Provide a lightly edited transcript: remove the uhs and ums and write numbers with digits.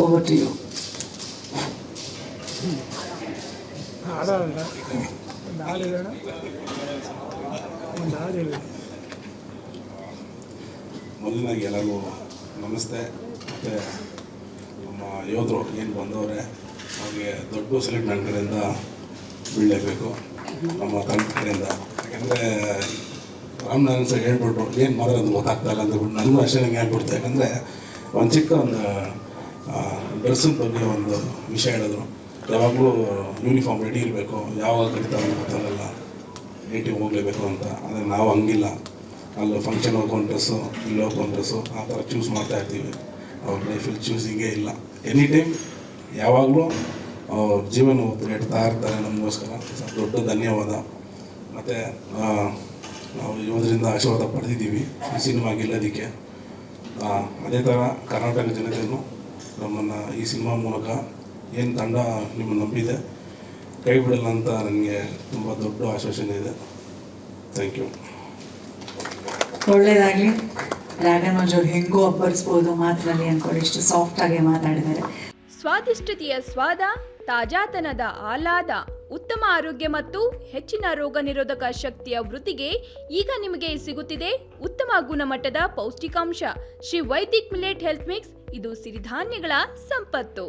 over to you. ಮೊದಲನಾಗಿ ಎಲ್ಲರಿಗೂ ನಮಸ್ತೆ. ಮತ್ತು ನಮ್ಮ ಯೋಧರು ಏನು ಬಂದವರೆ ಅವ್ರಿಗೆ ದೊಡ್ಡ ಸೆಲೆಕ್ಟ್ ನನ್ನ ಕಡೆಯಿಂದ ಬೀಳಲೇಬೇಕು, ನಮ್ಮ ತಂಡ ಕಡೆಯಿಂದ. ಯಾಕೆಂದರೆ ರಾಮನಾರಾಯಣ ಸರ್ ಹೇಳ್ಬಿಟ್ರು ಏನು ಮಾತಾಡೋದು ಗೊತ್ತಾಗ್ತಾ ಇಲ್ಲ ಅಂತ ಬಿಟ್ಟು ನನಗೂ ಅಷ್ಟೇ ನಂಗೆ ಹೇಳ್ಬಿಡ್ತು. ಯಾಕಂದರೆ ಒಂದು ಚಿಕ್ಕ ಒಂದು ಡ್ರೆಸ್ಸಿನ ಬಗ್ಗೆ ಒಂದು ವಿಷಯ ಹೇಳಿದ್ರು. ಯಾವಾಗಲೂ ಯೂನಿಫಾರ್ಮ್ ರೆಡಿ ಇರಬೇಕು, ಯಾವಾಗ ಕರಿತಾರೆ ಗೊತ್ತಾಗಲ್ಲ, ನೇಟಿಗೆ ಹೋಗಲೇಬೇಕು ಅಂತ. ಆದರೆ ನಾವು ಹಂಗಿಲ್ಲ, ಅಲ್ಲಿ ಫಂಕ್ಷನ್ ಹೋಗ್ಕೊಂಡು ಡ್ರೆಸ್ಸು, ಇಲ್ಲಿ ಹೋಗ್ಕೊಂಡು ಡ್ರೆಸ್ಸು ಆ ಥರ ಚೂಸ್ ಮಾಡ್ತಾ ಇರ್ತೀವಿ. ಅವ್ರ ಲೈಫಲ್ಲಿ ಚೂಸಿಂಗೇ ಇಲ್ಲ. ಎನಿ ಟೈಮ್ ಯಾವಾಗಲೂ ಅವ್ರ ಜೀವನ ಇಡ್ತಾ ಇರ್ತಾರೆ ನಮಗೋಸ್ಕರ. ದೊಡ್ಡ ಧನ್ಯವಾದ. ಮತ್ತು ನಾವು ಯೋಧರಿಂದ ಆಶೀರ್ವಾದ ಪಡೆದಿದ್ದೀವಿ ಈ ಸಿನಿಮಾ ಗೆಲ್ಲೋದಕ್ಕೆ. ಅದೇ ಥರ ಕರ್ನಾಟಕ ಜನತೆಯೂ ನಮ್ಮನ್ನು ಈ ಸಿನಿಮಾ ಮೂಲಕ ಏನು ತಂಡ ನಿಮ್ಮನ್ನು ನಂಬಿದೆ, ಕೈ ಬಿಡಲ್ಲ ಅಂತ ನನಗೆ ತುಂಬ ದೊಡ್ಡ ಆಶ್ವಾಸನೆ ಇದೆ. Thank you. ಒಳ್ಳೆಯದಾಗಲಿ. ಡ್ರ್ಯಾಗನ್ ಮಂಜು ಹೆಂಗೂ ಅಬ್ಬರಿಸ್ಬೋದು ಮಾತಿನಲ್ಲಿ ಅಂದ್ಕೊಂಡು ಇಷ್ಟು ಸಾಫ್ಟಾಗಿ ಮಾತಾಡಿದ್ದಾರೆ. ಸ್ವಾದಿಷ್ಟತೆಯ ಸ್ವಾದ, ತಾಜಾತನದ ಆಹ್ಲಾದ, ಉತ್ತಮ ಆರೋಗ್ಯ ಮತ್ತು ಹೆಚ್ಚಿನ ರೋಗ ನಿರೋಧಕ ಶಕ್ತಿಯ ವೃದ್ಧಿಗೆ ಈಗ ನಿಮಗೆ ಸಿಗುತ್ತಿದೆ ಉತ್ತಮ ಗುಣಮಟ್ಟದ ಪೌಷ್ಟಿಕಾಂಶ Shri Vaidik millet health mix. ಇದು ಸಿರಿಧಾನ್ಯಗಳ ಸಂಪತ್ತು.